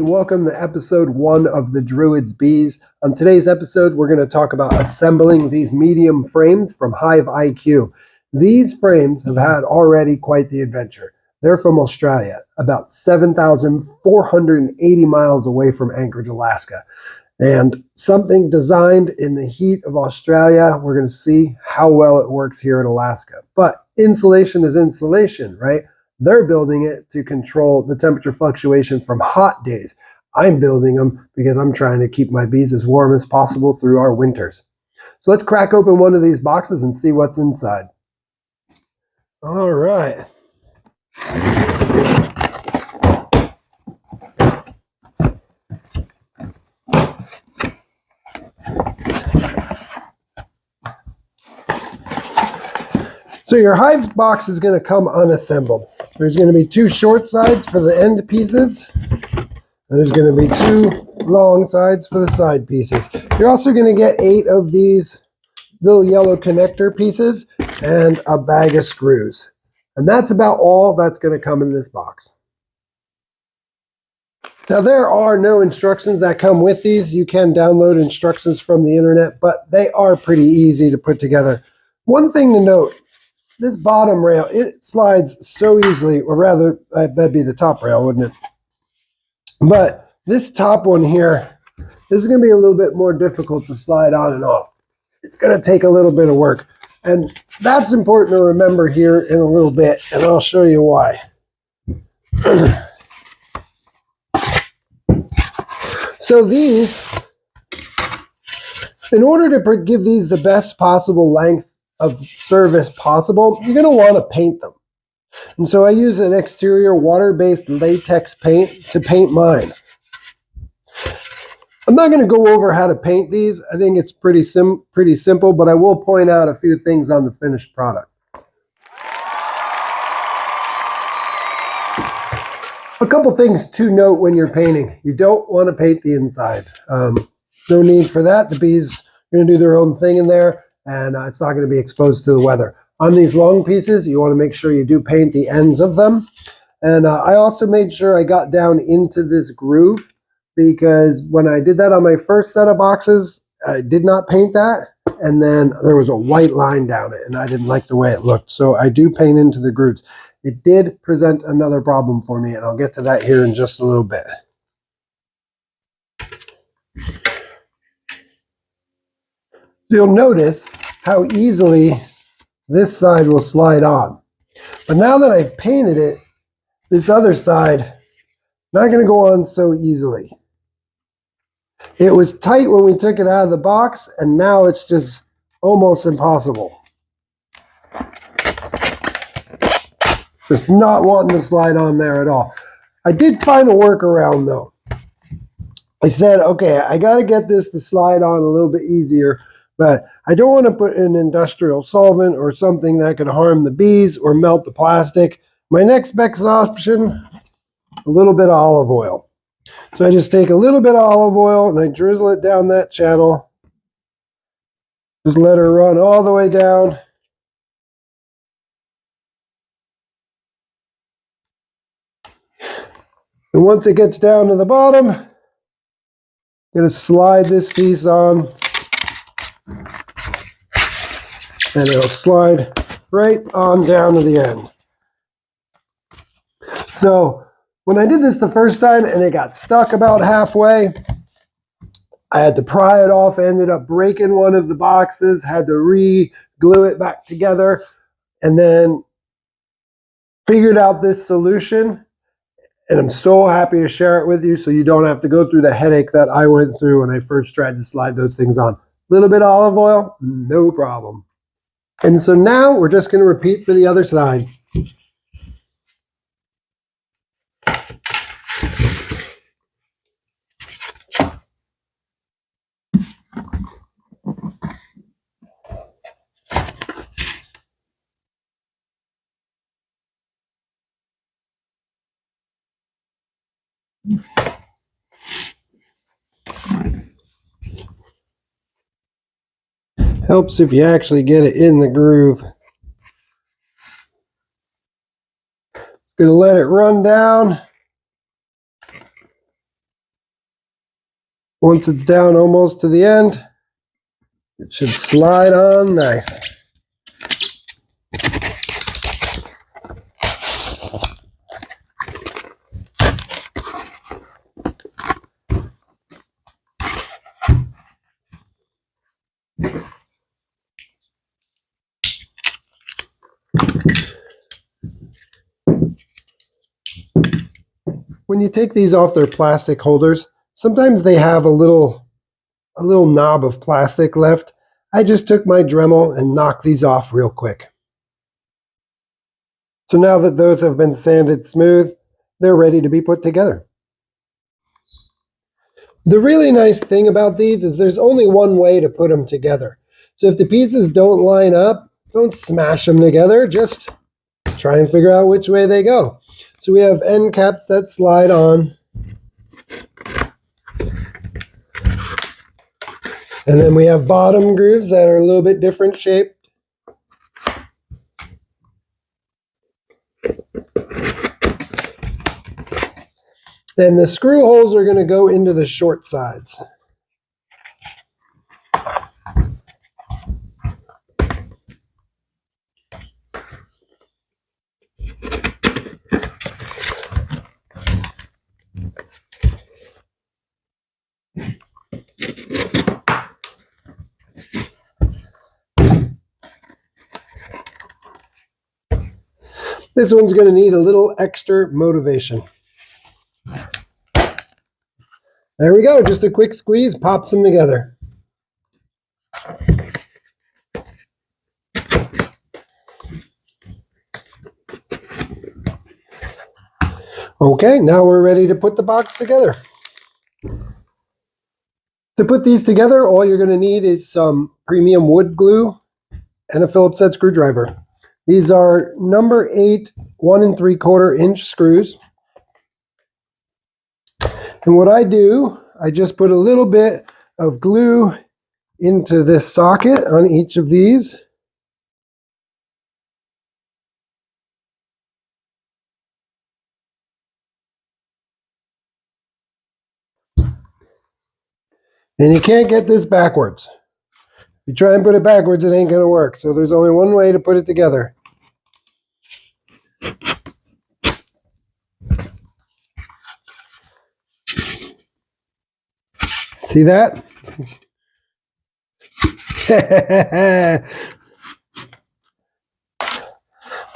and welcome to episode 1 of the Druid's Bees. On today's episode, we're going to talk about assembling these medium frames from HiveIQ. These frames have had already quite the adventure. They're from Australia, about 7,480 miles away from Anchorage, Alaska. And something designed in the heat of Australia, we're going to see how well it works here in Alaska. But insulation is insulation, right? They're building it to control the temperature fluctuation from hot days. I'm building them because I'm trying to keep my bees as warm as possible through our winters. So let's crack open one of these boxes and see what's inside. All right. So your hive box is going to come unassembled. There's going to be 2 short sides for the end pieces. And there's going to be 2 long sides for the side pieces. You're also going to get 8 of these little yellow connector pieces and a bag of screws. And that's about all that's going to come in this box. Now there are no instructions that come with these. You can download instructions from the internet, but they are pretty easy to put together. One thing to note, this bottom rail, it slides so easily, or rather, that'd be the top rail, wouldn't it? But this top one here, this is going to be a little bit more difficult to slide on and off. It's going to take a little bit of work. And that's important to remember here in a little bit, and I'll show you why. So these, in order to give these the best possible length of service possible, you're going to want to paint them. And so I use an exterior water-based latex paint to paint mine. I'm not going to go over how to paint these. I think it's pretty simple, but I will point out a few things on the finished product. A couple things to note when you're painting. You don't want to paint the inside. No need for that. The bees are going to do their own thing in there, and it's not going to be exposed to the weather. On these long pieces, you want to make sure you do paint the ends of them. And I also made sure I got down into this groove, because when I did that on my first set of boxes, I did not paint that. And then there was a white line down it, and I didn't like the way it looked. So I do paint into the grooves. It did present another problem for me, and I'll get to that here in just a little bit. You'll notice how easily this side will slide on. But now that I've painted it, this other side, not going to go on so easily. It was tight when we took it out of the box, and now it's just almost impossible. Just not wanting to slide on there at all. I did find a workaround though. I said, okay, I got to get this to slide on a little bit easier, but I don't want to put in industrial solvent or something that could harm the bees or melt the plastic. My next best option, a little bit of olive oil. So I just take a little bit of olive oil and I drizzle it down that channel. Just let her run all the way down. And once it gets down to the bottom, I'm going to slide this piece on. And it'll slide right on down to the end. So when I did this the first time and it got stuck about halfway, I had to pry it off, ended up breaking one of the boxes, had to re-glue it back together, and then figured out this solution. And I'm so happy to share it with you so you don't have to go through the headache that I went through when I first tried to slide those things on. A little bit of olive oil, no problem. And so now we're just going to repeat for the other side. Helps if you actually get it in the groove. Gonna let it run down. Once it's down almost to the end, it should slide on nice. When you take these off their plastic holders, sometimes they have a little knob of plastic left. I just took my Dremel and knocked these off real quick. So now that those have been sanded smooth, they're ready to be put together. The really nice thing about these is there's only one way to put them together. So if the pieces don't line up, don't smash them together, just try and figure out which way they go. So we have end caps that slide on. And then we have bottom grooves that are a little bit different shaped. Then the screw holes are going to go into the short sides. This one's going to need a little extra motivation. There we go, just a quick squeeze pops them together. Okay, now we're ready to put the box together. To put these together, all you're going to need is some premium wood glue and a Phillips head screwdriver. These are number 8 1 3/4 inch screws. And what I do, I just put a little bit of glue into this socket on each of these. And you can't get this backwards. If you try and put it backwards, it ain't going to work. So there's only one way to put it together. See that?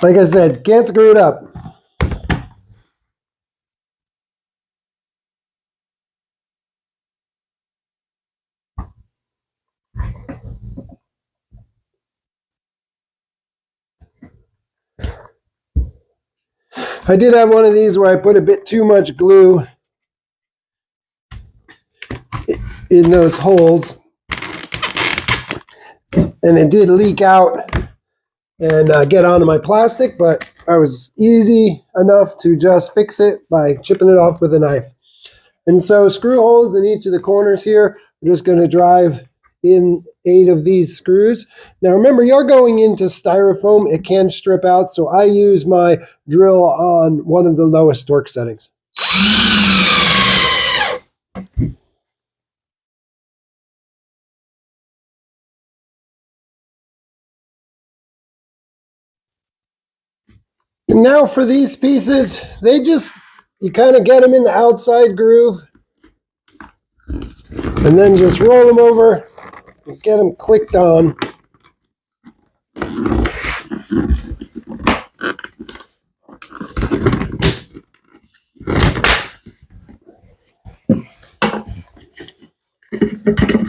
Like I said, can't screw it up. I did have one of these where I put a bit too much glue in those holes, and it did leak out and get onto my plastic, but I was easy enough to just fix it by chipping it off with a knife. And so screw holes in each of the corners here. We're just going to drive in 8 of these screws. Now remember, you're going into styrofoam. It can strip out, so I use my drill on one of the lowest torque settings. And now for these pieces, you kind of get them in the outside groove and then just roll them over and get them clicked on.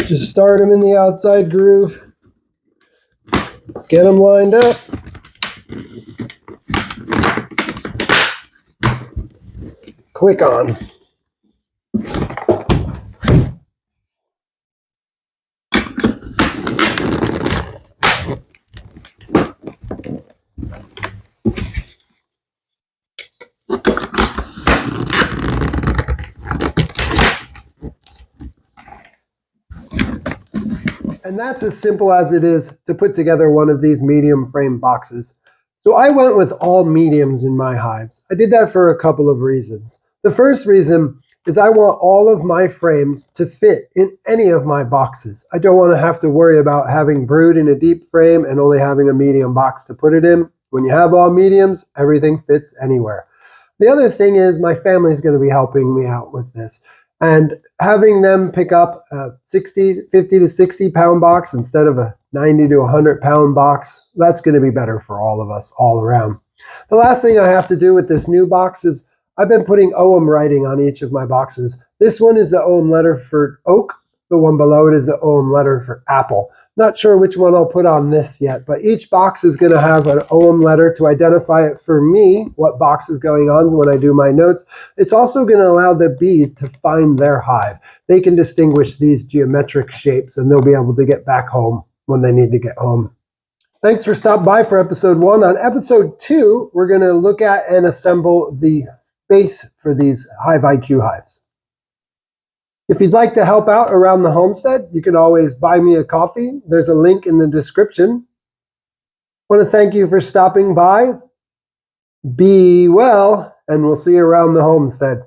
Just start them in the outside groove, get them lined up. Click on. And that's as simple as it is to put together one of these medium frame boxes. So I went with all mediums in my hives. I did that for a couple of reasons. The first reason is I want all of my frames to fit in any of my boxes. I don't want to have to worry about having brood in a deep frame and only having a medium box to put it in. When you have all mediums, everything fits anywhere. The other thing is my family is going to be helping me out with this. And having them pick up a 50 to 60 pound box instead of a 90 to 100 pound box, that's going to be better for all of us all around. The last thing I have to do with this new box is I've been putting OM writing on each of my boxes. This one is the OM letter for oak. The one below it is the OM letter for apple. Not sure which one I'll put on this yet, but each box is going to have an OM letter to identify it for me, what box is going on when I do my notes. It's also going to allow the bees to find their hive. They can distinguish these geometric shapes and they'll be able to get back home when they need to get home. Thanks for stopping by for episode 1. On episode 2, we're going to look at and assemble the base for these HiveIQ hives. If you'd like to help out around the homestead, you can always buy me a coffee. There's a link in the description. I want to thank you for stopping by. Be well, and we'll see you around the homestead.